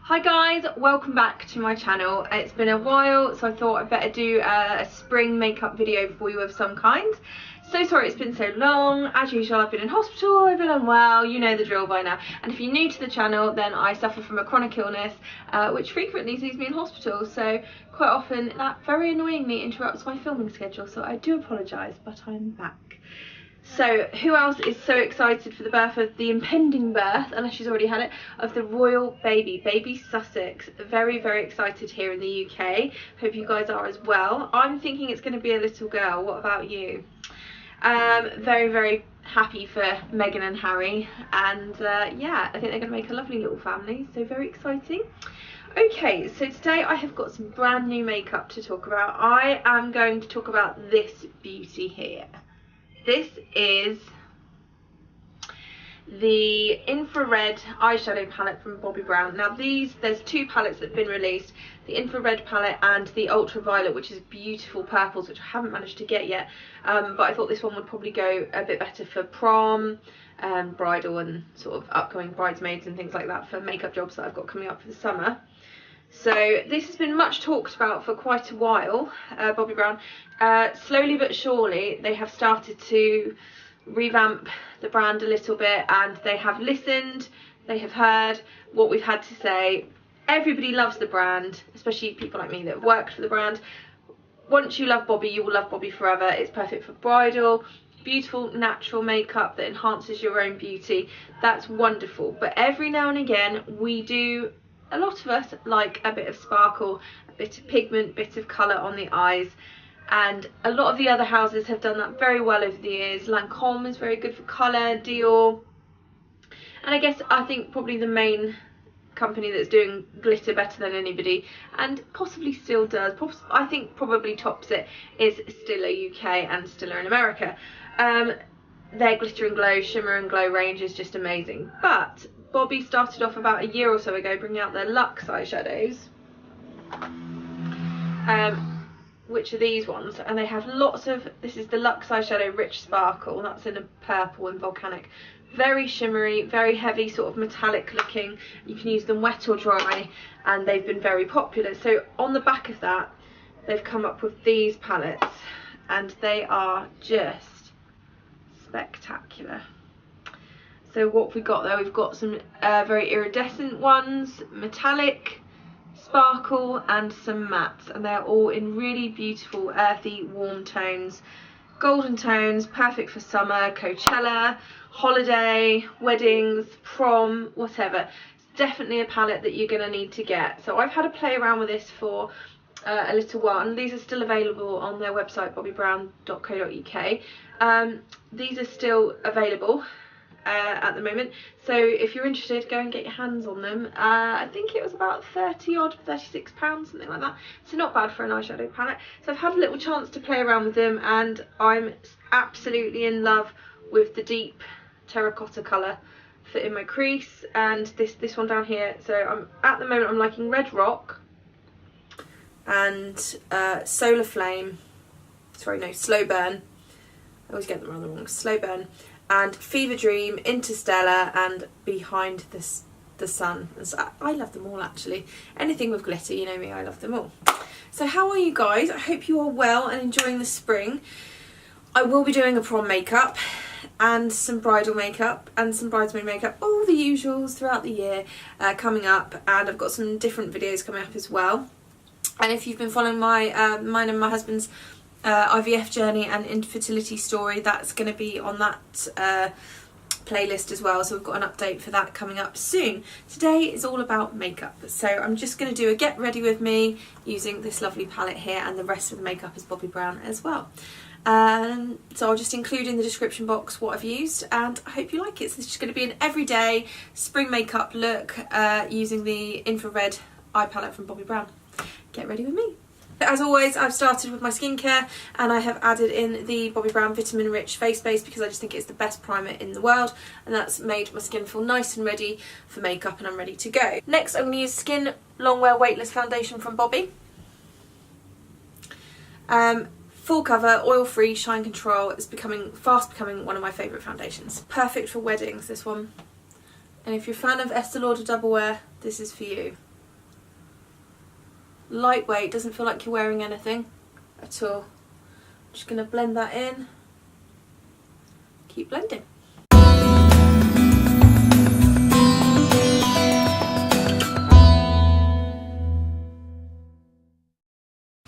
Hi guys, welcome back to my channel. It's been a while, so I thought I'd better do a spring makeup video for you of some kind. So sorry it's been so long. As usual, I've been in hospital, I've been unwell, you know the drill by now. And if you're new to the channel, then I suffer from a chronic illness, which frequently sees me in hospital. So quite often that very annoyingly interrupts my filming schedule. So I do apologise, but I'm back. So who else is so excited for the birth of the impending birth, unless she's already had it, of the royal baby Sussex? Very, very excited here in the UK. Hope you guys are as well. I'm thinking it's going to be a little girl. What about you? Very, very happy for Meghan and Harry, and yeah, I think they're going to make a lovely little family, so very exciting. Okay, so today I have got some brand new makeup to talk about. I am going to talk about this beauty here. This is the infrared eyeshadow palette from Bobbi Brown. Now there's two palettes that have been released, the infrared palette and the ultraviolet, which is beautiful purples, which I haven't managed to get yet, but I thought this one would probably go a bit better for prom, bridal and sort of upcoming bridesmaids and things like that for makeup jobs that I've got coming up for the summer. So this has been much talked about for quite a while, Bobbi Brown. Slowly but surely they have started to revamp the brand a little bit, and they have listened, they have heard what we've had to say. Everybody loves the brand, especially people like me that have worked for the brand. Once you love Bobbi, you will love Bobbi forever. It's perfect for bridal, beautiful natural makeup that enhances your own beauty. That's wonderful, but every now and again a lot of us like a bit of sparkle, a bit of pigment, a bit of colour on the eyes, and a lot of the other houses have done that very well over the years. Lancome is very good for colour, Dior, and I think probably the main company that's doing glitter better than anybody, and possibly still does, I think probably tops it, is Stila UK and Stila in America. Their Glitter and Glow, Shimmer and Glow range is just amazing, but Bobbi started off about a year or so ago bringing out their Luxe eyeshadows, which are these ones, and they have lots of, this is the Luxe eyeshadow Rich Sparkle, that's in a purple and volcanic, very shimmery, very heavy, sort of metallic looking. You can use them wet or dry, and they've been very popular. So on the back of that, they've come up with these palettes, and they are just spectacular. So what have we got there? We've got some very iridescent ones, metallic, sparkle, and some mattes, and they're all in really beautiful earthy warm tones, golden tones, perfect for summer, Coachella, holiday, weddings, prom, whatever. It's definitely a palette that you're going to need to get. So I've had a play around with this for a little while, and these are still available on their website, bobbibrown.co.uk. These are still available at the moment, so if you're interested, go and get your hands on them. I think it was about £36, something like that, so not bad for an eyeshadow palette. So I've had a little chance to play around with them, and I'm absolutely in love with the deep terracotta colour for in my crease, and this one down here. So at the moment I'm liking Red Rock and Solar Flame, Slow Burn, I always get them wrong, Slow Burn, and Fever Dream, Interstellar, and Behind the Sun. And so I love them all actually. Anything with glitter, you know me, I love them all. So how are you guys? I hope you are well and enjoying the spring. I will be doing a prom makeup and some bridal makeup and some bridesmaid makeup, all the usuals throughout the year coming up, and I've got some different videos coming up as well. And if you've been following mine and my husband's IVF journey and infertility story, that's going to be on that playlist as well, so we've got an update for that coming up soon. Today is all about makeup, so I'm just going to do a get ready with me using this lovely palette here, and the rest of the makeup is Bobbi Brown as well. So I'll just include in the description box what I've used, and I hope you like it. So this is just going to be an everyday spring makeup look using the infrared eye palette from Bobbi Brown. Get ready with me. As always, I've started with my skincare, and I have added in the Bobbi Brown Vitamin Rich Face Base because I just think it's the best primer in the world, and that's made my skin feel nice and ready for makeup, and I'm ready to go. Next, I'm going to use Skin Longwear Weightless Foundation from Bobbi. Full cover, oil free, shine control. It's fast becoming one of my favourite foundations. Perfect for weddings, this one. And if you're a fan of Estee Lauder Double Wear, this is for you. lightweight, doesn't feel like you're wearing anything at all. I'm just going to blend that in. Keep blending.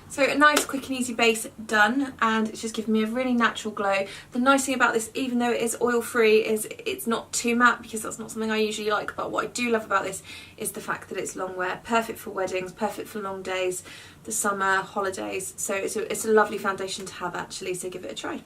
So a nice quick and easy base done, and it's just given me a really natural glow. The nice thing about this, even though it is oil free, is it's not too matte, because that's not something I usually like, but what I do love about this is the fact that it's long wear, perfect for weddings, perfect for long days, the summer, holidays. So it's a lovely foundation to have actually, so give it a try.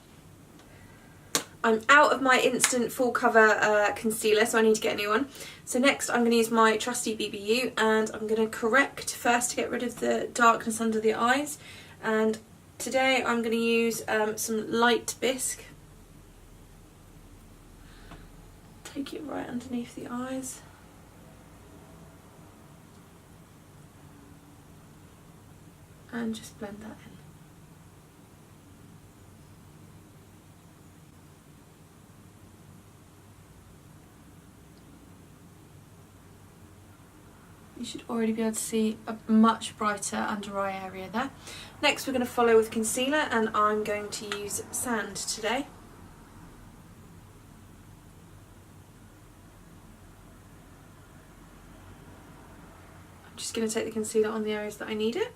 I'm out of my instant full cover concealer, so I need to get a new one. So next I'm going to use my trusty BBU, and I'm going to correct first to get rid of the darkness under the eyes. And today I'm going to use some light bisque. Take it right underneath the eyes. And just blend that in. You should already be able to see a much brighter under eye area there. Next we're going to follow with concealer, and I'm going to use sand today. I'm just going to take the concealer on the areas that I need it.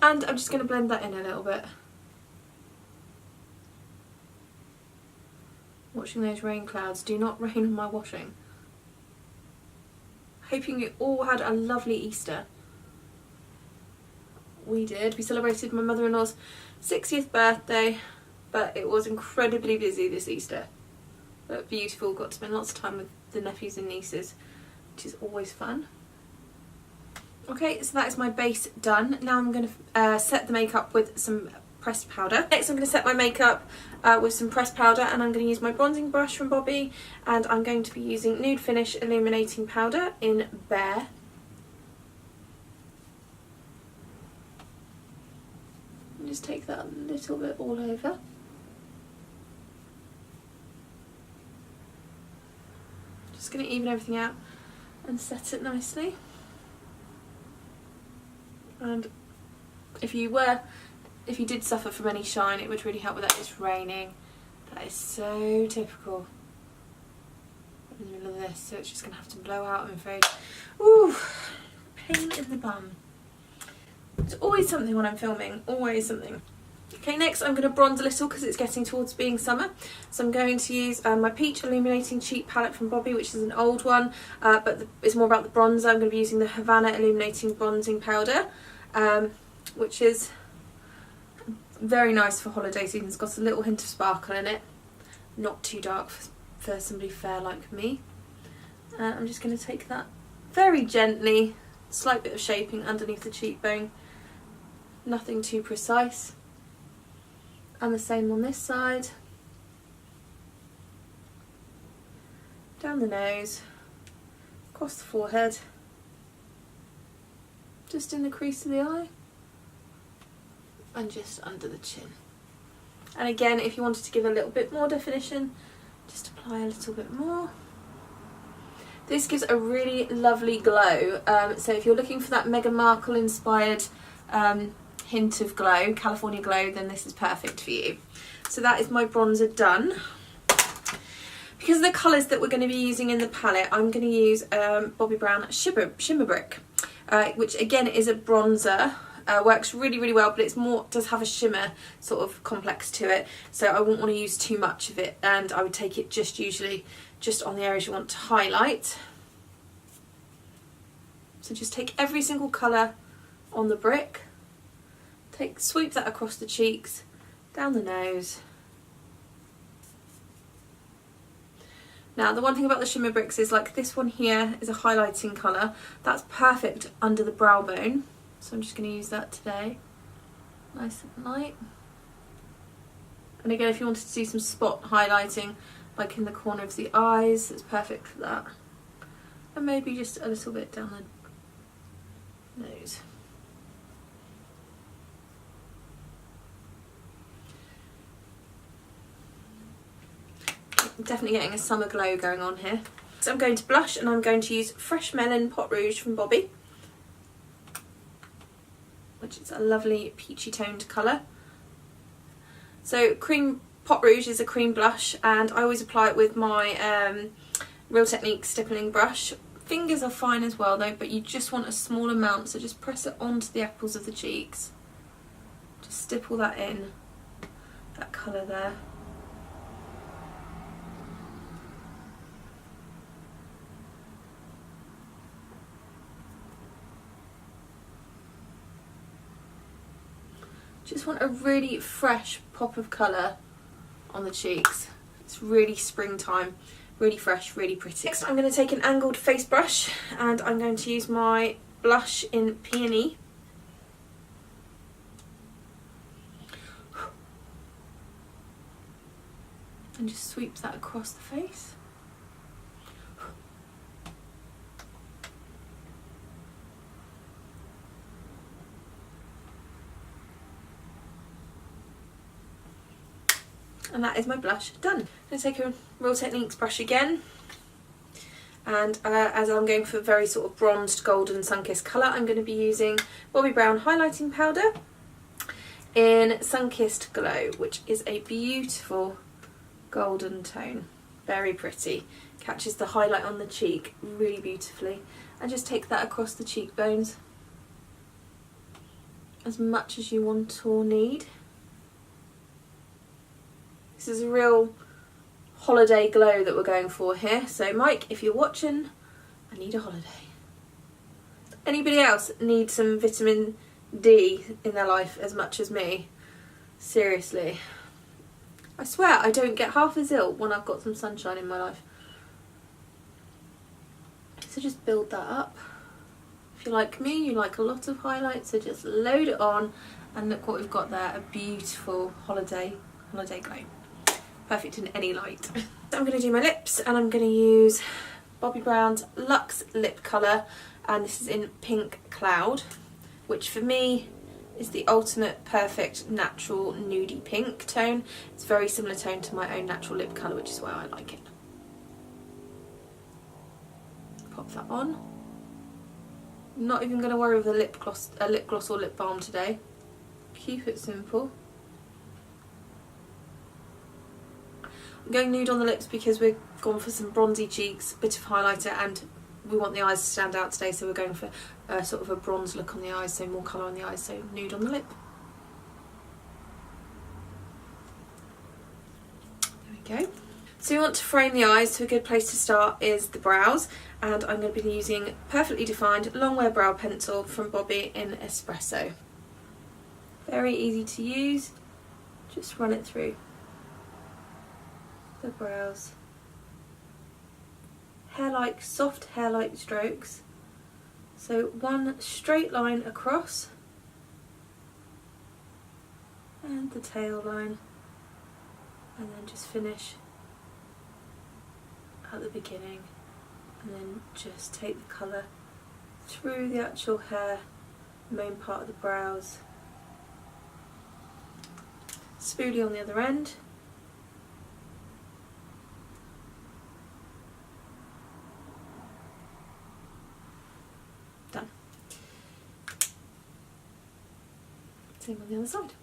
And I'm just going to blend that in a little bit. Watching those rain clouds. Do not rain on my washing. Hoping you all had a lovely Easter. We did. We celebrated my mother-in-law's 60th birthday, but it was incredibly busy this Easter. But beautiful. Got to spend lots of time with the nephews and nieces, which is always fun. Okay, so that is my base done. Now I'm going to set the makeup with some pressed powder. Next I'm going to set my makeup with some pressed powder, and I'm going to use my bronzing brush from Bobbi, and I'm going to be using Nude Finish Illuminating Powder in Bare. And just take that a little bit all over. Just going to even everything out and set it nicely. And if you did suffer from any shine, it would really help with that. It's raining. That is so typical in the middle of this, so it's just going to have to blow out, I'm afraid. Ooh, pain in the bum. There's always something when I'm filming, always something. Okay, next I'm going to bronze a little because it's getting towards being summer. So I'm going to use my Peach Illuminating Cheek palette from Bobbi, which is an old one, but it's more about the bronzer. I'm going to be using the Havana Illuminating Bronzing Powder, which is very nice for holiday season. It's got a little hint of sparkle in it. Not too dark for somebody fair like me. I'm just going to take that very gently, slight bit of shaping underneath the cheekbone. Nothing too precise. And the same on this side. Down the nose, across the forehead, just in the crease of the eye, and just under the chin. And again, if you wanted to give a little bit more definition, just apply a little bit more. This gives a really lovely glow, so if you're looking for that Meghan Markle inspired hint of glow, California glow, then this is perfect for you. So that is my bronzer done. Because of the colours that we're going to be using in the palette, I'm going to use Bobbi Brown Shimmer Brick, which again is a bronzer. Works really well, but it's more, does have a shimmer sort of complex to it, so I wouldn't want to use too much of it, and I would take it usually just on the areas you want to highlight. So just take every single colour on the brick, sweep that across the cheeks, down the nose. Now the one thing about the shimmer bricks is, like, this one here is a highlighting colour, that's perfect under the brow bone. So I'm just going to use that today, nice and light. And again, if you wanted to do some spot highlighting, like in the corner of the eyes, it's perfect for that. And maybe just a little bit down the nose. I'm definitely getting a summer glow going on here. So I'm going to blush, and I'm going to use Fresh Melon Pot Rouge from Bobbi, which is a lovely peachy toned colour. So cream Pot Rouge is a cream blush, and I always apply it with my Real Technique stippling brush. Fingers are fine as well though, but you just want a small amount, so just press it onto the apples of the cheeks. Just stipple that in, that colour there. Just want a really fresh pop of colour on the cheeks. It's really springtime, really fresh, really pretty. Next I'm going to take an angled face brush, and I'm going to use my blush in Peony. And just sweep that across the face. And that is my blush done. I'm going to take a Real Techniques brush again, and as I'm going for a very sort of bronzed golden sun-kissed colour, I'm going to be using Bobbi Brown highlighting powder in Sun-Kissed Glow, which is a beautiful golden tone, very pretty, catches the highlight on the cheek really beautifully, and just take that across the cheekbones as much as you want or need. This is a real holiday glow that we're going for here. So Mike, if you're watching, I need a holiday. Anybody else need some vitamin D in their life as much as me? Seriously. I swear I don't get half as ill when I've got some sunshine in my life. So just build that up. If you're like me, you like a lot of highlight, so just load it on, and look what we've got there, a beautiful holiday glow. Perfect in any light. So I'm going to do my lips, and I'm going to use Bobbi Brown's Luxe Lip Colour, and this is in Pink Cloud, which for me is the ultimate perfect natural nudie pink tone. It's a very similar tone to my own natural lip colour, which is why I like it. Pop that on. I'm not even going to worry with a lip gloss or lip balm today. Keep it simple. I'm going nude on the lips because we're gone for some bronzy cheeks, bit of highlighter, and we want the eyes to stand out today, so we're going for sort of a bronze look on the eyes, so more colour on the eyes, so nude on the lip. There we go. So we want to frame the eyes, so a good place to start is the brows, and I'm going to be using Perfectly Defined Long Wear Brow Pencil from Bobbi in Espresso. Very easy to use, just run it through the brows. Soft hair-like strokes. So one straight line across, and the tail line, and then just finish at the beginning, and then just take the colour through the actual hair, main part of the brows. Spoolie on the other end. Done. Same on the other side.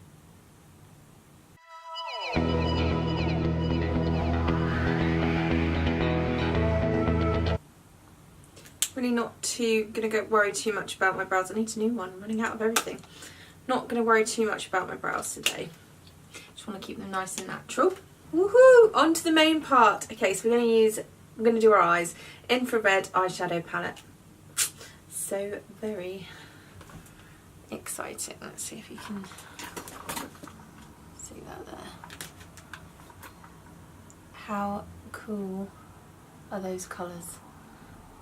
Really not worry too much about my brows. I need a new one. I'm running out of everything. Not going to worry too much about my brows today. Just want to keep them nice and natural. Woohoo! On to the main part. Okay, so I'm going to do our eyes. Infra eyeshadow palette. So very exciting. Let's see if you can see that there. How cool are those colours?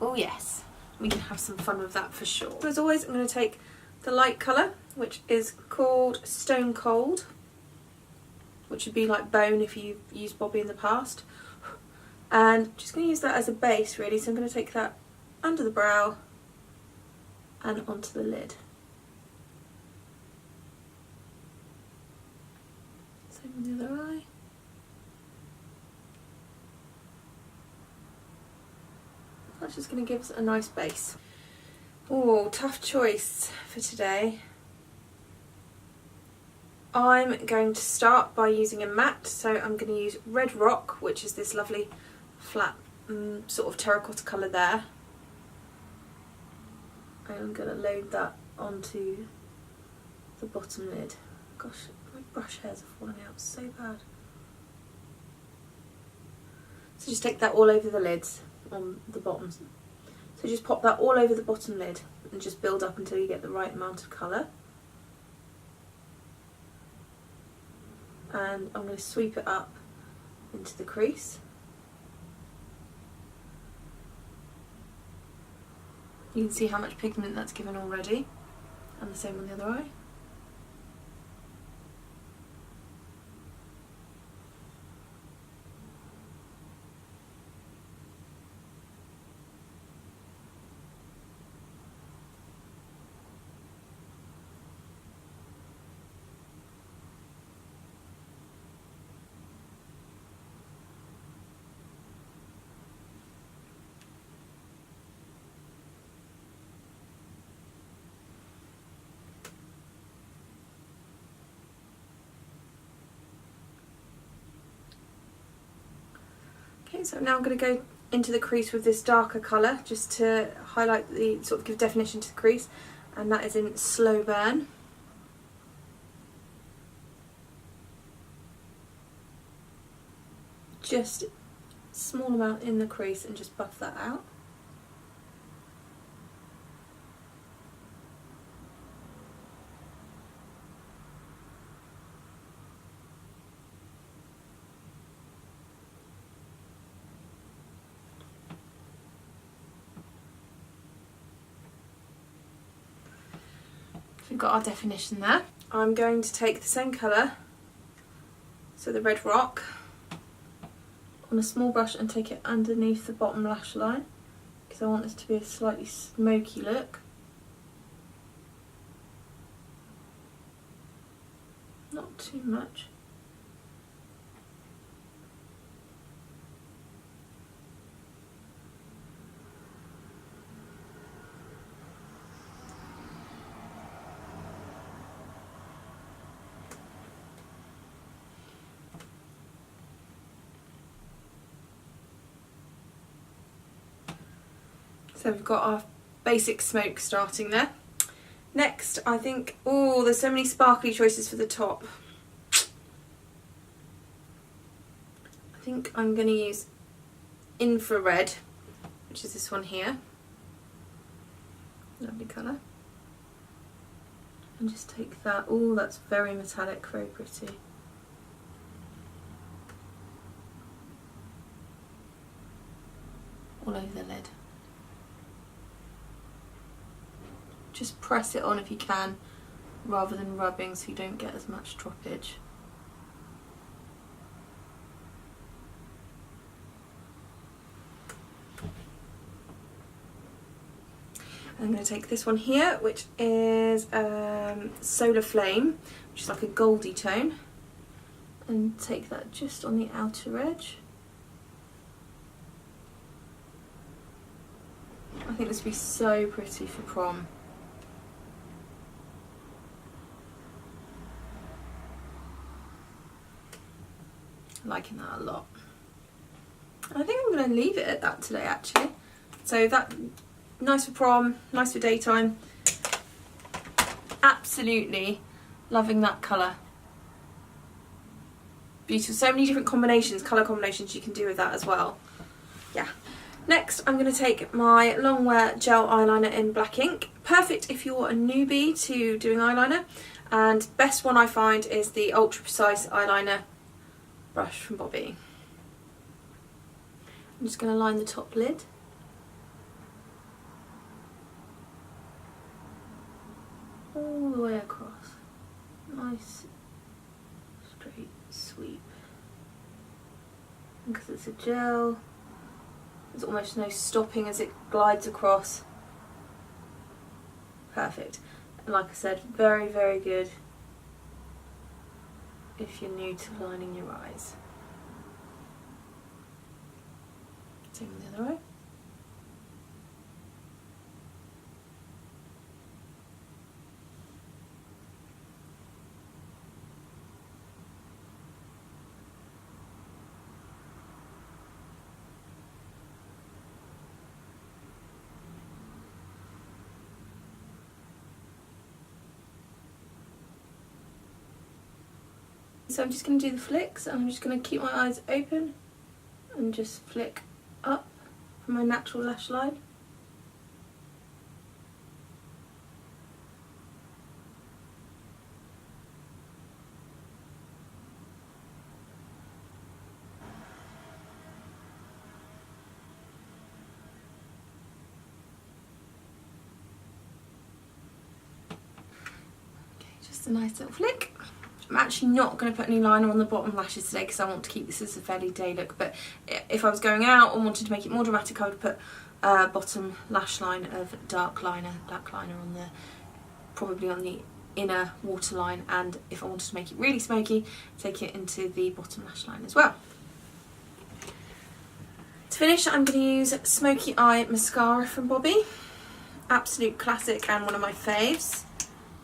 Oh yes, we can have some fun with that for sure. So as always, I'm going to take the light colour, which is called Stone Cold, which would be like bone if you've used Bobbi in the past. And just going to use that as a base really, so I'm going to take that under the brow and onto the lid. Same on the other eye. That's just going to give us a nice base. Oh, tough choice for today. I'm going to start by using a matte, so I'm going to use Red Rock, which is this lovely flat sort of terracotta colour there. And I'm going to load that onto the bottom lid. Gosh, my brush hairs are falling out so bad. So just take that all over the lids on the bottoms. So just pop that all over the bottom lid and just build up until you get the right amount of colour. And I'm going to sweep it up into the crease. You can see how much pigment that's given already, and the same on the other eye. Okay, so now I'm going to go into the crease with this darker colour just to highlight the, sort of give definition to the crease, and that is in Slow Burn. Just a small amount in the crease and just buff that out. We've got our definition there. I'm going to take the same colour, so the Red Rock, on a small brush and take it underneath the bottom lash line because I want this to be a slightly smoky look. Not too much. So we've got our basic smoke starting there. Next, I think, oh, there's so many sparkly choices for the top. I think I'm going to use Infrared, which is this one here. Lovely colour. And just take that, oh, that's very metallic, very pretty. All over the lid. Just press it on if you can, rather than rubbing, so you don't get as much droppage. I'm going to take this one here, which is Solar Flame, which is like a goldy tone, and take that just on the outer edge. I think this would be so pretty for prom. Liking that a lot. I think I'm going to leave it at that today actually. So that, nice for prom, nice for daytime. Absolutely loving that colour. Beautiful. So many different combinations, colour combinations you can do with that as well. Yeah. Next I'm going to take my Longwear gel eyeliner in black ink. Perfect if you're a newbie to doing eyeliner, and best one I find is the Ultra Precise eyeliner brush from Bobbi. I'm just going to line the top lid. All the way across. Nice straight sweep. And because it's a gel, there's almost no stopping as it glides across. Perfect. And like I said, very, very good if you're new to lining your eyes. Same with the other eye. So I'm just going to do the flicks, and I'm just going to keep my eyes open and just flick up from my natural lash line. Okay, just a nice little flick. I'm actually not going to put any liner on the bottom lashes today because I want to keep this as a fairly day look, but if I was going out and wanted to make it more dramatic, I would put bottom lash line of dark liner, black liner on the, probably on the inner waterline, and if I wanted to make it really smoky, take it into the bottom lash line as well. To finish, I'm going to use Smoky Eye Mascara from Bobbi. Absolute classic and one of my faves.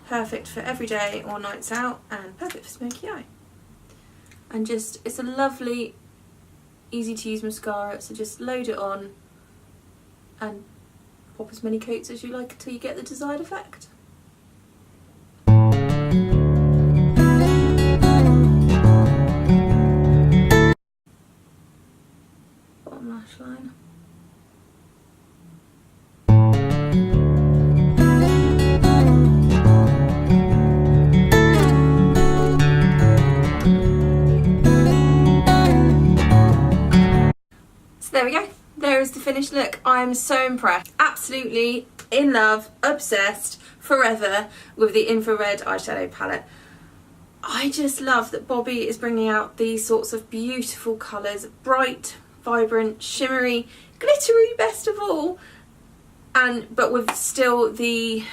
Perfect for every day or nights out, and perfect for smoky eye. And just, it's a lovely, easy to use mascara, so just load it on and pop as many coats as you like until you get the desired effect. Bottom lash line. There we go, there is the finished look. I'm so impressed, absolutely in love, obsessed, forever with the infrared eyeshadow palette. I just love that Bobbi is bringing out these sorts of beautiful colours, bright, vibrant, shimmery, glittery best of all, but with still the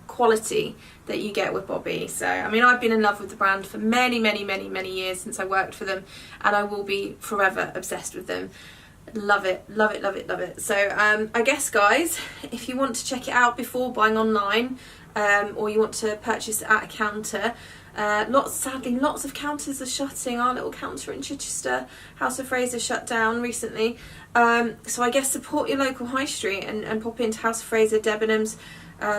quality that you get with Bobbi. So I mean, I've been in love with the brand for many years since I worked for them, and I will be forever obsessed with them. Love it, love it, love it, love it. So I guess, guys, if you want to check it out before buying online, or you want to purchase it at a counter, sadly lots of counters are shutting. Our little counter in Chichester, House of Fraser, shut down recently. So I guess support your local high street and pop into House of Fraser, Debenhams,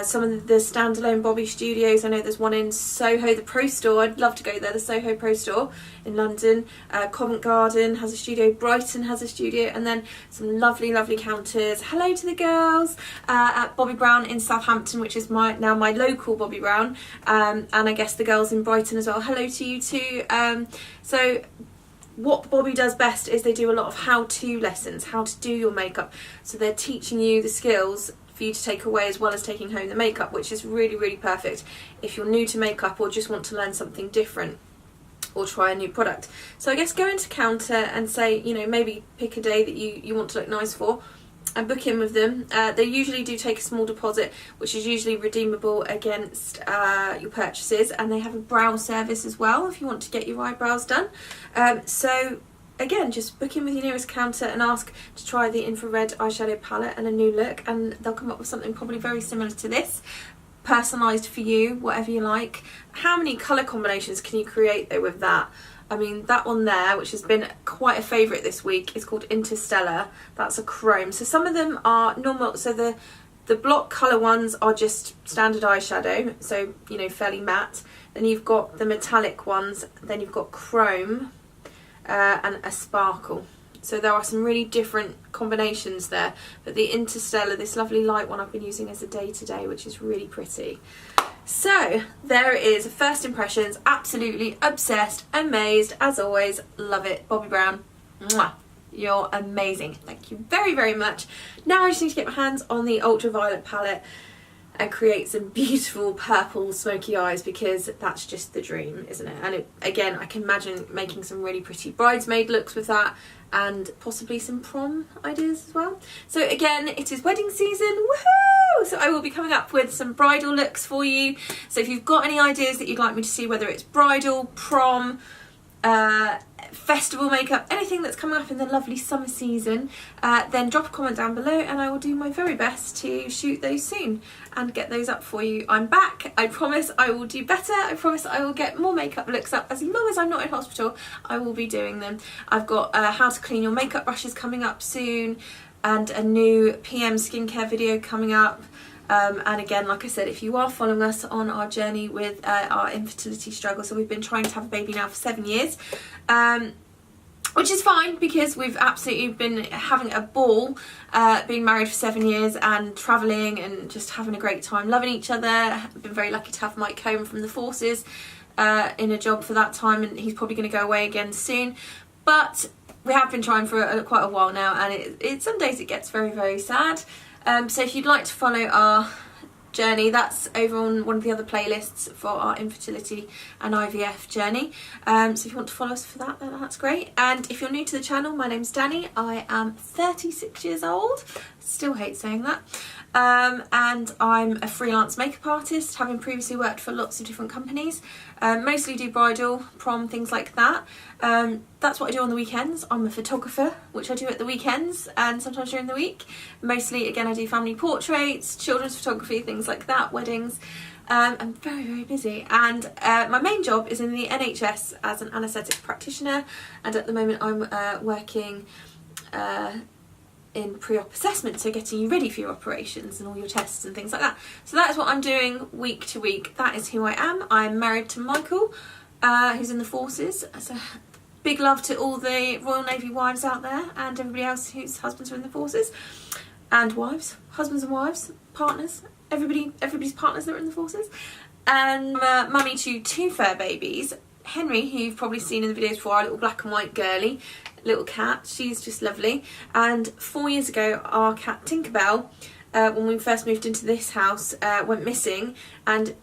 some of the standalone Bobbi studios. I know there's one in Soho, the Pro Store. I'd love to go there, the Soho Pro Store in London. Covent Garden has a studio, Brighton has a studio, and then some lovely counters. Hello to the girls at Bobbi Brown in Southampton, which is now my local Bobbi Brown, and I guess the girls in Brighton as well. Hello to you too. So what Bobbi does best is they do a lot of how-to lessons, how to do your makeup. So they're teaching you the skills for you to take away, as well as taking home the makeup, which is really perfect if you're new to makeup or just want to learn something different or try a new product. So I guess go into counter and say, you know, maybe pick a day that you want to look nice for and book in with them. They usually do take a small deposit, which is usually redeemable against your purchases, and they have a brow service as well if you want to get your eyebrows done. So again, just book in with your nearest counter and ask to try the infrared eyeshadow palette and a new look, and they'll come up with something probably very similar to this, personalised for you, whatever you like. How many colour combinations can you create though with that? I mean, that one there, which has been quite a favourite this week, is called Interstellar. That's a chrome. So some of them are normal. So the block colour ones are just standard eyeshadow, so, you know, fairly matte. Then you've got the metallic ones. Then you've got chrome and a sparkle. So there are some really different combinations there. But the Interstellar, this lovely light one, I've been using as a day-to-day, which is really pretty. So there it is, first impressions. Absolutely obsessed, amazed, as always. Love it. Bobbi Brown, mwah, you're amazing. Thank you very much. Now I just need to get my hands on the ultraviolet palette and create some beautiful purple smoky eyes, because that's just the dream, isn't it? And again, I can imagine making some really pretty bridesmaid looks with that, and possibly some prom ideas as well. So again, it is wedding season, woohoo! So I will be coming up with some bridal looks for you. So if you've got any ideas that you'd like me to see, whether it's bridal, prom, festival makeup, anything that's coming up in the lovely summer season, then drop a comment down below and I will do my very best to shoot those soon and get those up for you. I'm back. I promise I will do better. I promise I will get more makeup looks up. As long as I'm not in hospital, I will be doing them. I've got how to clean your makeup brushes coming up soon, and a new PM skincare video coming up. And again, like I said, if you are following us on our journey with our infertility struggle, so we've been trying to have a baby now for 7 years, which is fine because we've absolutely been having a ball being married for 7 years and travelling and just having a great time, loving each other. I've been very lucky to have Mike home from the forces in a job for that time, and he's probably going to go away again soon. But we have been trying for quite a while now, and some days it gets very, very sad. So if you'd like to follow our journey, that's over on one of the other playlists for our infertility and IVF journey. So if you want to follow us for that, then that's great. And if you're new to the channel, my name's Danny. I am 36 years old. Still hate saying that. And I'm a freelance makeup artist, having previously worked for lots of different companies. Mostly do bridal, prom, things like that. That's what I do on the weekends. I'm a photographer, which I do at the weekends and sometimes during the week. Mostly, again, I do family portraits, children's photography, things like that, weddings. I'm very, very busy, and my main job is in the NHS as an anaesthetic practitioner, and at the moment I'm working in pre-op assessment, so getting you ready for your operations and all your tests and things like that. So that is what I'm doing week to week. That is who I am. I'm married to Michael, who's in the forces. So big love to all the Royal Navy wives out there and everybody else whose husbands are in the forces, and wives, husbands and wives, partners, everybody's partners that are in the forces. And mummy to 2 fur babies. Henry, who you've probably seen in the videos before, our little black and white girly, little cat, she's just lovely. And 4 years ago, our cat Tinkerbell, when we first moved into this house, went missing, and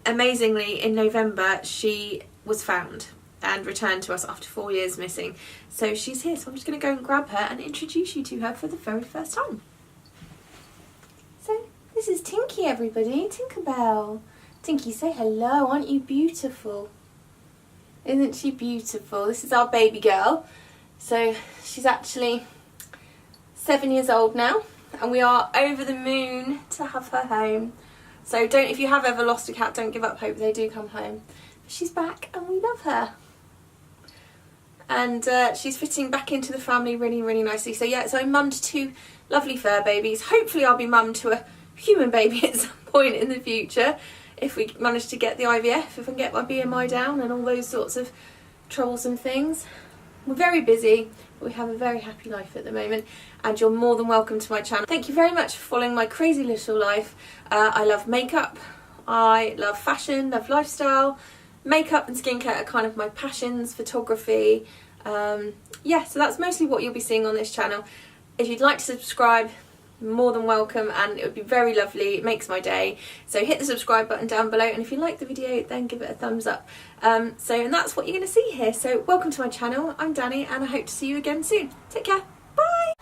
amazingly in November she was found and returned to us after 4 years missing. So she's here, so I'm just going to go and grab her and introduce you to her for the very first time. So this is Tinky, everybody. Tinkerbell. Tinky, say hello. Aren't you beautiful? Isn't she beautiful? This is our baby girl. So she's actually 7 years old now, and we are over the moon to have her home. So if you have ever lost a cat, don't give up hope. They do come home. She's back and we love her. And she's fitting back into the family really, really nicely. So yeah, so I mummed 2 lovely fur babies. Hopefully I'll be mum to a human baby at some point in the future, if we manage to get the IVF, if I can get my BMI down and all those sorts of troublesome things. We're very busy, but we have a very happy life at the moment, and you're more than welcome to my channel. Thank you very much for following my crazy little life. I love makeup, I love fashion, love lifestyle. Makeup and skincare are kind of my passions, photography. Yeah, so that's mostly what you'll be seeing on this channel. If you'd like to subscribe, more than welcome, and it would be very lovely. It makes my day. So hit the subscribe button down below, and if you like the video, then give it a thumbs up. And that's what you're going to see here. So welcome to my channel. I'm Danny, and I hope to see you again soon. Take care. Bye.